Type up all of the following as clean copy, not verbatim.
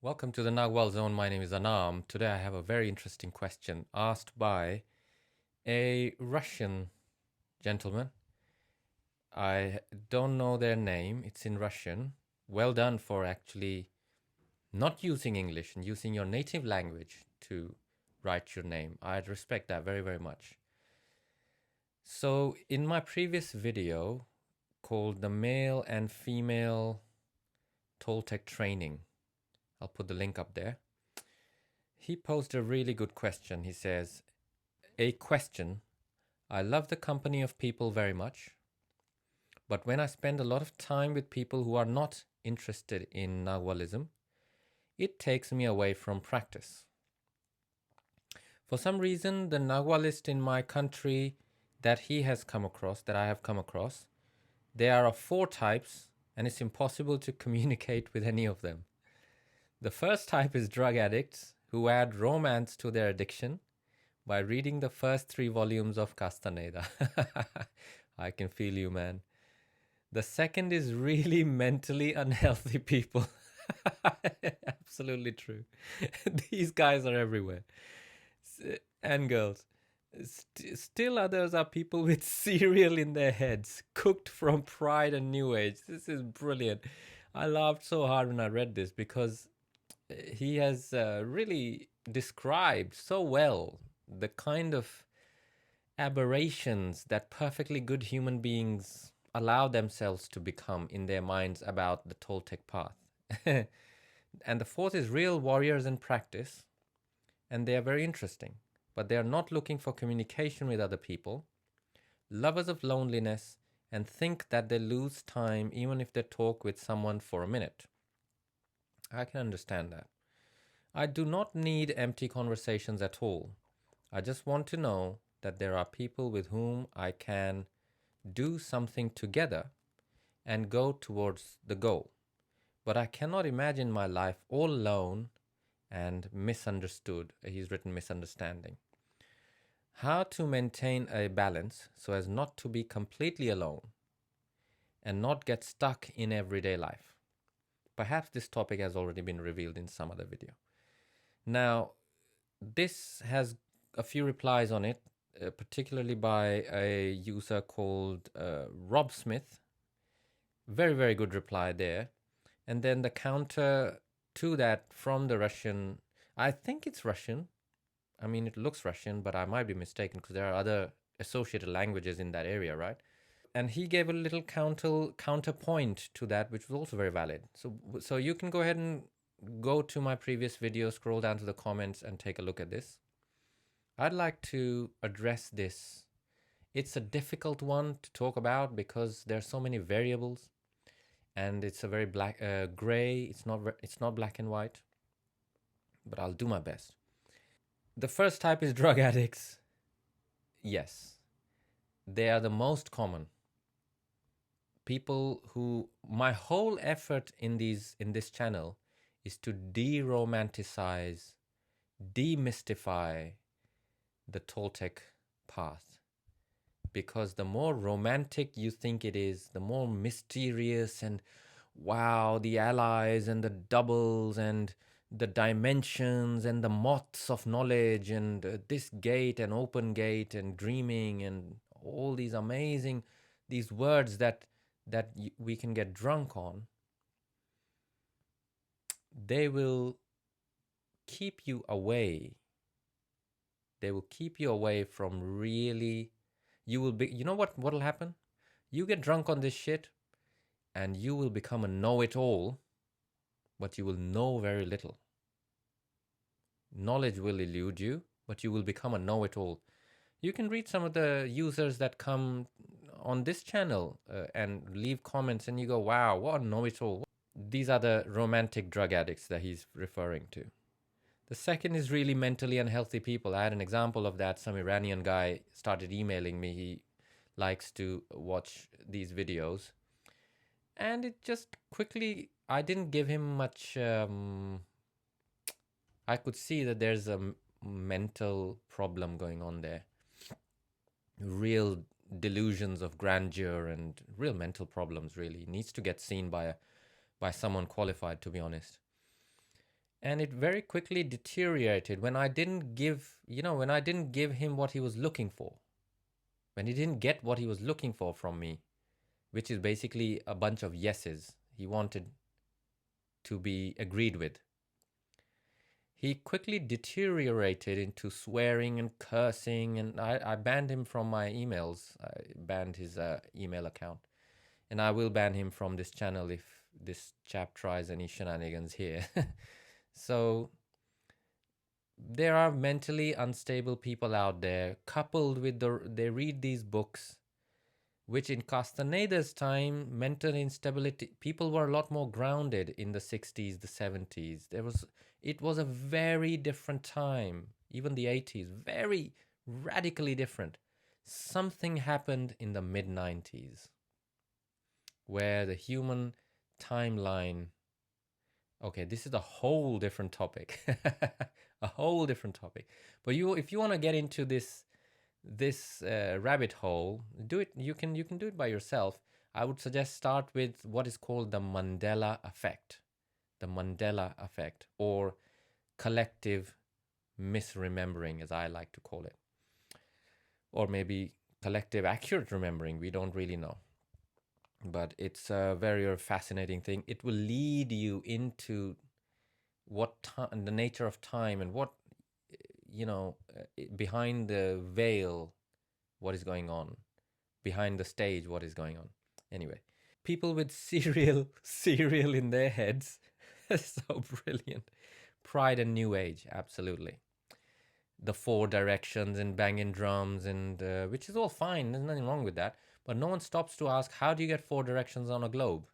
Welcome to the Nagual Zone. My name is Anaam. Today I have a very interesting question asked by a Russian gentleman. I don't know their name. It's in Russian. Well done for actually not using English and using your native language to write your name. I'd respect that very, very much. So in my previous video called The Male and Female Toltec Training, I'll put the link up there. He posed a really good question. He says, a question. I love the company of people very much, but when I spend a lot of time with people who are not interested in Nagualism, it takes me away from practice. For some reason, the Nagualist in my country that he has come across, that I have come across, there are 4 types, and it's impossible to communicate with any of them. The first type is drug addicts who add romance to their addiction by reading the first 3 volumes of Castaneda. I can feel you, man. The second is really mentally unhealthy people. Absolutely true. These guys are everywhere. And girls. Still others are people with cereal in their heads, cooked from pride and new age. This is brilliant. I laughed so hard when I read this because he has really described so well the kind of aberrations that perfectly good human beings allow themselves to become in their minds about the Toltec path. And the fourth is real warriors in practice, and they are very interesting, but they are not looking for communication with other people, lovers of loneliness, and think that they lose time even if they talk with someone for a minute. I can understand that. I do not need empty conversations at all. I just want to know that there are people with whom I can do something together and go towards the goal. But I cannot imagine my life all alone and misunderstood. He's written misunderstanding. How to maintain a balance so as not to be completely alone and not get stuck in everyday life. Perhaps this topic has already been revealed in some other video. Now, this has a few replies on it, particularly by a user called Rob Smith. Very, very good reply there. And then the counter to that from the Russian, I think it's Russian. I mean, it looks Russian, but I might be mistaken because there are other associated languages in that area, right? And he gave a little counterpoint to that, which was also very valid. So you can go ahead and go to my previous video, scroll down to the comments and take a look at this. I'd like to address this. It's a difficult one to talk about because there are so many variables, and it's a very gray. It's not black and white, but I'll do my best. The first type is drug addicts. Yes, they are the most common. People who, my whole effort in this channel is to de-romanticize, demystify the Toltec path. Because the more romantic you think it is, the more mysterious and wow, the allies and the doubles and the dimensions and the moths of knowledge and this gate and open gate and dreaming and all these amazing, these words that we can get drunk on, they will keep you away. They will keep you away from really, you know what'll happen? You get drunk on this shit and you will become a know-it-all, but you will know very little. Knowledge will elude you, but you will become a know-it-all. You can read some of the users that come on this channel and leave comments and you go, wow, what a know-it-all. These are the romantic drug addicts that he's referring to. The second is really mentally unhealthy people. I had an example of that. Some Iranian guy started emailing me. He likes to watch these videos. And it just quickly, I didn't give him much. I could see that there's a mental problem going on there. Real delusions of grandeur and real mental problems, really. Needs to get seen by someone qualified, to be honest. And it very quickly deteriorated when I didn't give, when I didn't give him what he was looking for, when he didn't get what he was looking for from me, which is basically a bunch of yeses he wanted to be agreed with. He quickly deteriorated into swearing and cursing, and I banned him from my emails. I banned his email account. And I will ban him from this channel if this chap tries any shenanigans here. So there are mentally unstable people out there, coupled with they read these books, which in Castaneda's time, mental instability, people were a lot more grounded in the 60s, the 70s. It was a very different time, even the 80s, very radically different. Something happened in the mid 90s where the human timeline, okay, this is a whole different topic. A whole different topic. But if you want to get into this rabbit hole, do it. You can do it by yourself. I would suggest start with what is called the Mandela Effect. The Mandela Effect, or collective misremembering, as I like to call it. Or maybe collective accurate remembering, we don't really know. But it's a very fascinating thing. It will lead you into what time, the nature of time, and what, behind the veil, what is going on, behind the stage, what is going on. Anyway, people with cereal in their heads. So brilliant. Pride and New Age, absolutely. The four directions and banging drums, and which is all fine. There's nothing wrong with that. But no one stops to ask, how do you get four directions on a globe?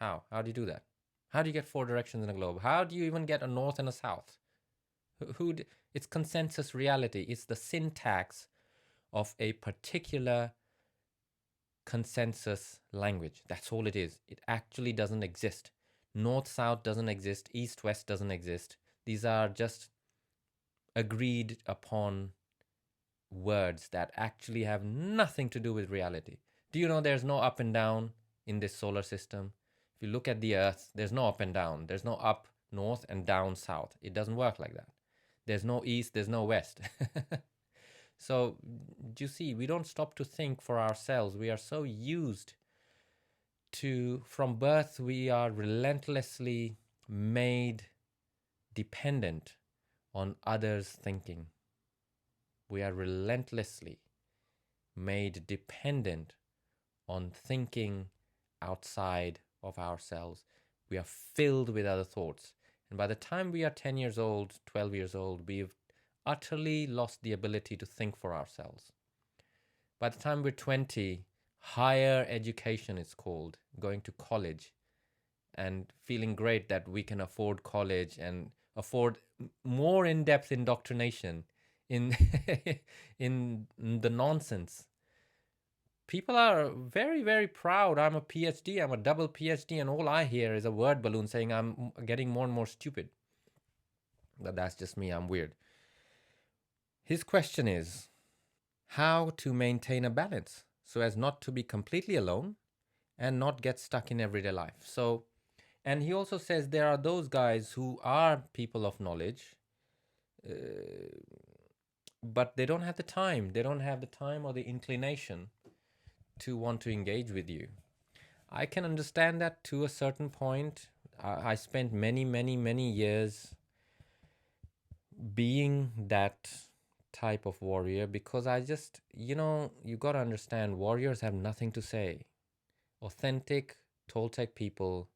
How? How do you do that? How do you get four directions in a globe? How do you even get a north and a south? It's consensus reality. It's the syntax of a particular consensus language. That's all it is. It actually doesn't exist. North-south doesn't exist. East-west doesn't exist. These are just agreed upon words that actually have nothing to do with reality. Do you know there's no up and down in this solar system? If you look at the Earth, there's no up and down. There's no up north and down south. It doesn't work like that. There's no east, there's no west. So, do you see, we don't stop to think for ourselves. We are so used to, from birth, we are relentlessly made dependent on others' thinking. We are relentlessly made dependent on thinking outside of ourselves. We are filled with other thoughts. And by the time we are 10 years old, 12 years old, we've utterly lost the ability to think for ourselves. By the time we're 20, higher education is called, going to college and feeling great that we can afford college and afford more in-depth indoctrination in in the nonsense. People are very, very proud. I'm a PhD, I'm a double PhD, and all I hear is a word balloon saying I'm getting more and more stupid. But that's just me, I'm weird. His question is how to maintain a balance so as not to be completely alone and not get stuck in everyday life. So, and he also says there are those guys who are people of knowledge, but they don't have the time. They don't have the time or the inclination to want to engage with you. I can understand that to a certain point. I spent many, many, many years being that type of warrior because I just, you got to understand, warriors have nothing to say. Authentic Toltec people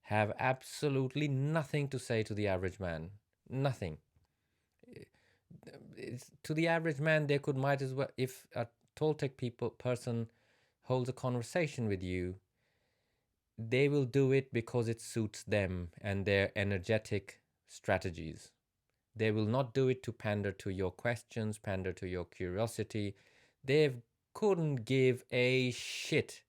have absolutely nothing to say to the average man. Nothing. To the average man, they might as well, if a Toltec person holds a conversation with you, they will do it because it suits them and their energetic strategies. They will not do it to pander to your questions, pander to your curiosity. They couldn't give a shit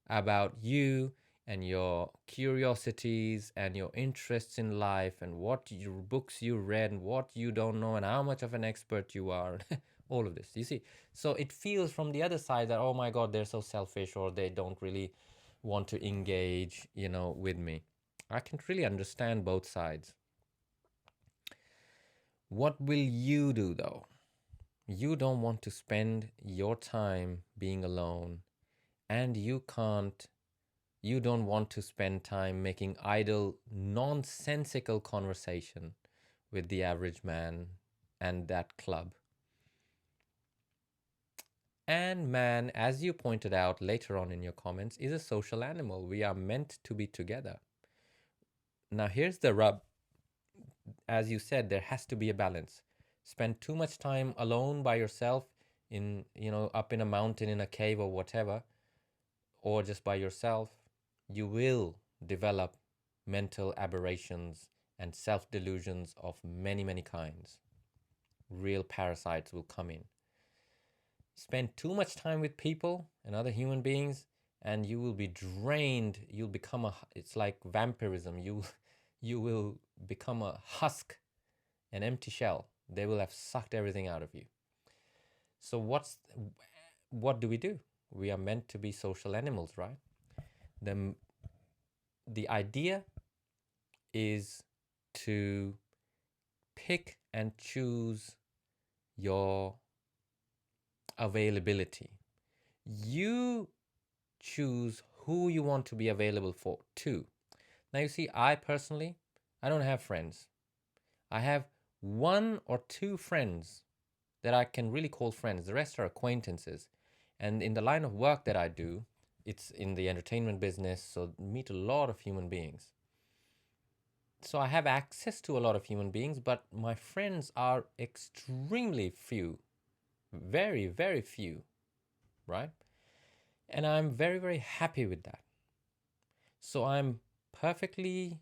about you and your curiosities and your interests in life and what your books you read and what you don't know and how much of an expert you are. All of this, you see. So it feels from the other side that, oh my God, they're so selfish, or they don't really want to engage, with me. I can really understand both sides. What will you do though? You don't want to spend your time being alone, and you don't want to spend time making idle, nonsensical conversation with the average man and that club. And man, as you pointed out later on in your comments, is a social animal. We are meant to be together. Now, here's the rub. As you said, there has to be a balance. Spend too much time alone by yourself in, up in a mountain, in a cave or whatever, or just by yourself, you will develop mental aberrations and self-delusions of many, many kinds. Real parasites will come in. Spend too much time with people and other human beings, and you will be drained. You'll become it's like vampirism. You will become a husk, an empty shell. They will have sucked everything out of you. So what do? We are meant to be social animals, right? The idea is to pick and choose your availability. You choose who you want to be available for to. Now you see, I personally, I don't have friends. I have 1 or 2 friends that I can really call friends. The rest are acquaintances. And in the line of work that I do, it's in the entertainment business, so meet a lot of human beings. So I have access to a lot of human beings, but my friends are extremely few. Very, very few, right? And I'm very, very happy with that. So I'm perfectly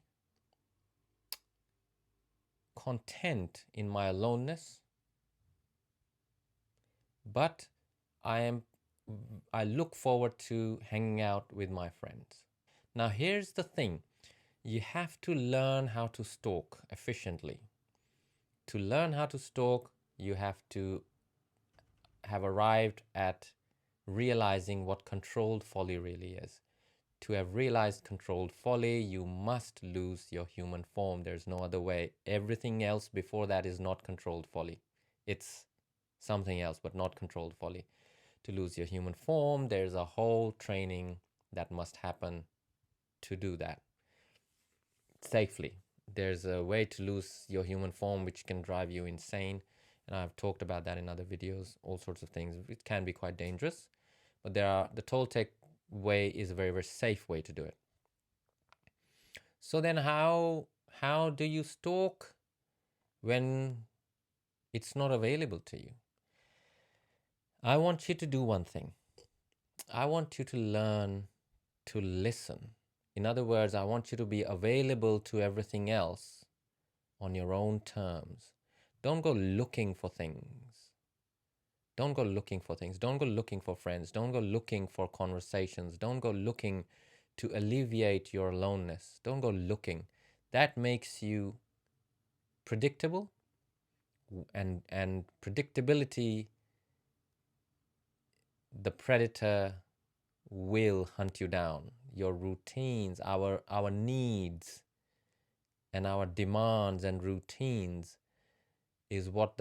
content in my aloneness, but I look forward to hanging out with my friends. Now here's the thing. You have to learn how to stalk efficiently. To learn how to stalk, you have to have arrived at realizing what controlled folly really is. To have realized controlled folly, you must lose your human form. There's no other way. Everything else before that is not controlled folly. It's something else, but not controlled folly. To lose your human form, there's a whole training that must happen to do that safely. There's a way to lose your human form which can drive you insane, and I've talked about that in other videos, all sorts of things. It can be quite dangerous, but the Toltec way is a very, very safe way to do it. So then how do you stalk when it's not available to you? I want you to do one thing. I want you to learn to listen. In other words, I want you to be available to everything else on your own terms. Don't go looking for things. Don't go looking for things. Don't go looking for friends. Don't go looking for conversations. Don't go looking to alleviate your aloneness. Don't go looking. That makes you predictable, and predictability, the predator will hunt you down. Your routines, our needs and our demands and routines is what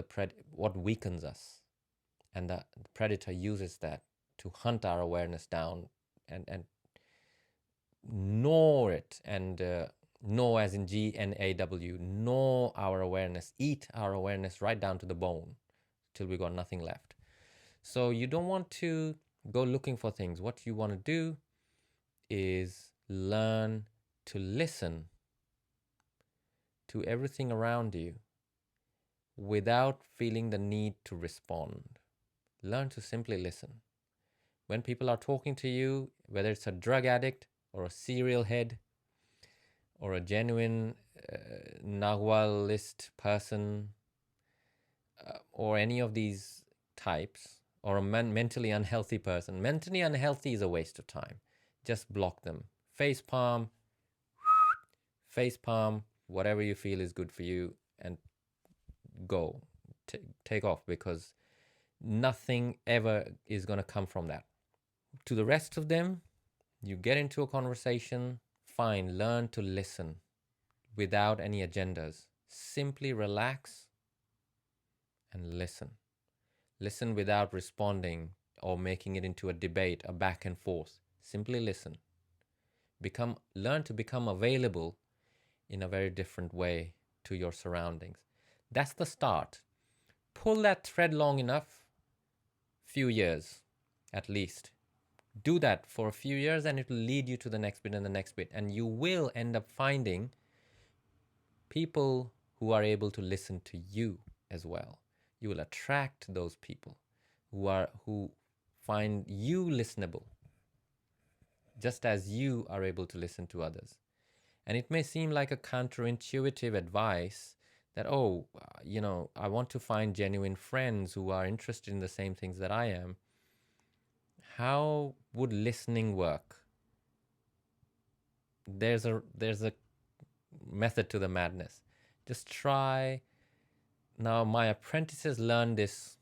what weakens us, and the predator uses that to hunt our awareness down and gnaw it, and gnaw as in GNAW, gnaw our awareness, eat our awareness right down to the bone till we got nothing left. So you don't want to go looking for things. What you want to do is learn to listen to everything around you without feeling the need to respond. Learn to simply listen. When people are talking to you, whether it's a drug addict or a serial head or a genuine Nagualist person or any of these types, or a mentally unhealthy person. Mentally unhealthy is a waste of time. Just block them. Face palm, whatever you feel is good for you, and go. Take off, because nothing ever is going to come from that. To the rest of them, you get into a conversation, learn to listen without any agendas. Simply relax and listen. Listen without responding or making it into a debate, a back and forth. Simply listen. Learn to become available in a very different way to your surroundings. That's the start. Pull that thread long enough, few years at least. Do that for a few years and it will lead you to the next bit and the next bit. And you will end up finding people who are able to listen to you as well. You will attract those people who find you listenable, just as you are able to listen to others. And it may seem like a counterintuitive advice that, I want to find genuine friends who are interested in the same things that I am. How would listening work? There's a method to the madness. Just try. Now, my apprentices learn this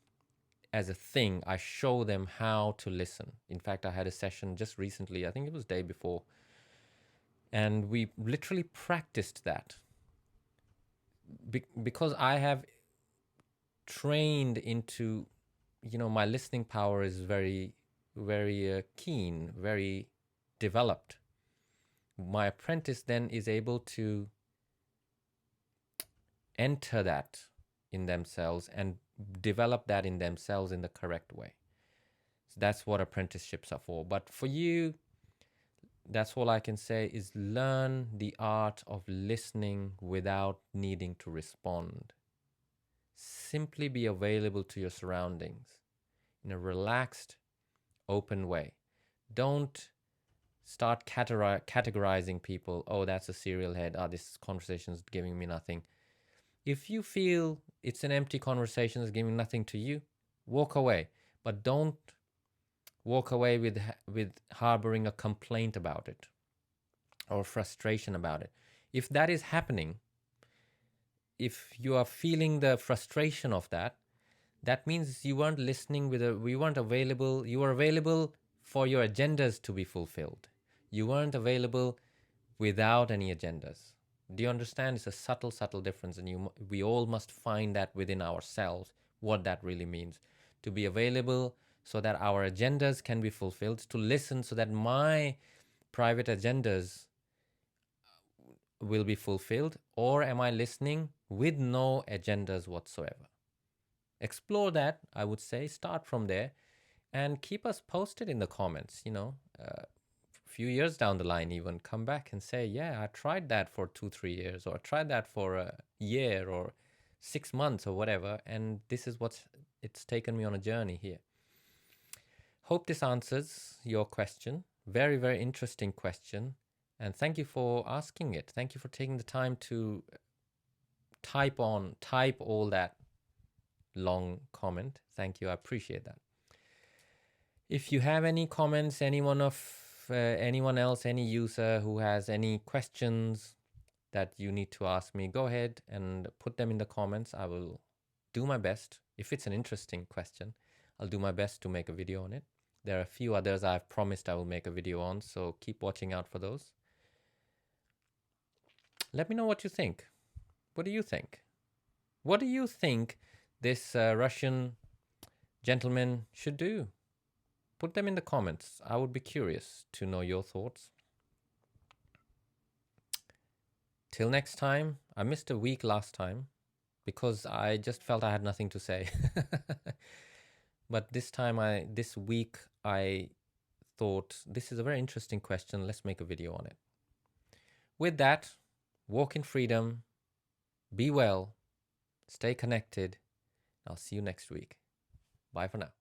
as a thing. I show them how to listen. In fact, I had a session just recently, I think it was the day before, and we literally practiced that. Because I have trained into, my listening power is very, very keen, very developed. My apprentice then is able to enter that in themselves and develop that in themselves in the correct way. So that's what apprenticeships are for. But for you, that's all I can say is learn the art of listening without needing to respond. Simply be available to your surroundings in a relaxed, open way. Don't start categorizing people. Oh, that's a serial head. This conversation is giving me nothing. If you feel it's an empty conversation that's giving nothing to you, walk away. But don't walk away with harboring a complaint about it or frustration about it. If that is happening, if you are feeling the frustration of that, that means you weren't listening we weren't available. You were available for your agendas to be fulfilled. You weren't available without any agendas. Do you understand? It's a subtle difference, and we all must find that within ourselves, what that really means. To be available so that our agendas can be fulfilled, to listen so that my private agendas will be fulfilled, or am I listening with no agendas whatsoever? Explore that, I would say. Start from there and keep us posted in the comments, few years down the line, even come back and say, yeah, I tried that for 2-3 years, or I tried that for a year or 6 months or whatever, and this is it's taken me on a journey here. Hope this answers your question. Very, very interesting question, and thank you for asking it. Thank you for taking the time to type all that long comment. Thank you. I appreciate that. If you have any comments, anyone else, any user who has any questions that you need to ask me, go ahead and put them in the comments. I will do my best. If it's an interesting question, I'll do my best to make a video on it. There are a few others I've promised I will make a video on, so keep watching out for those. Let me know what you think. What do you think? What do you think this Russian gentleman should do? Put them in the comments. I would be curious to know your thoughts. Till next time. I missed a week last time because I just felt I had nothing to say. But this week, I thought this is a very interesting question. Let's make a video on it. With that, walk in freedom, be well, stay connected. I'll see you next week. Bye for now.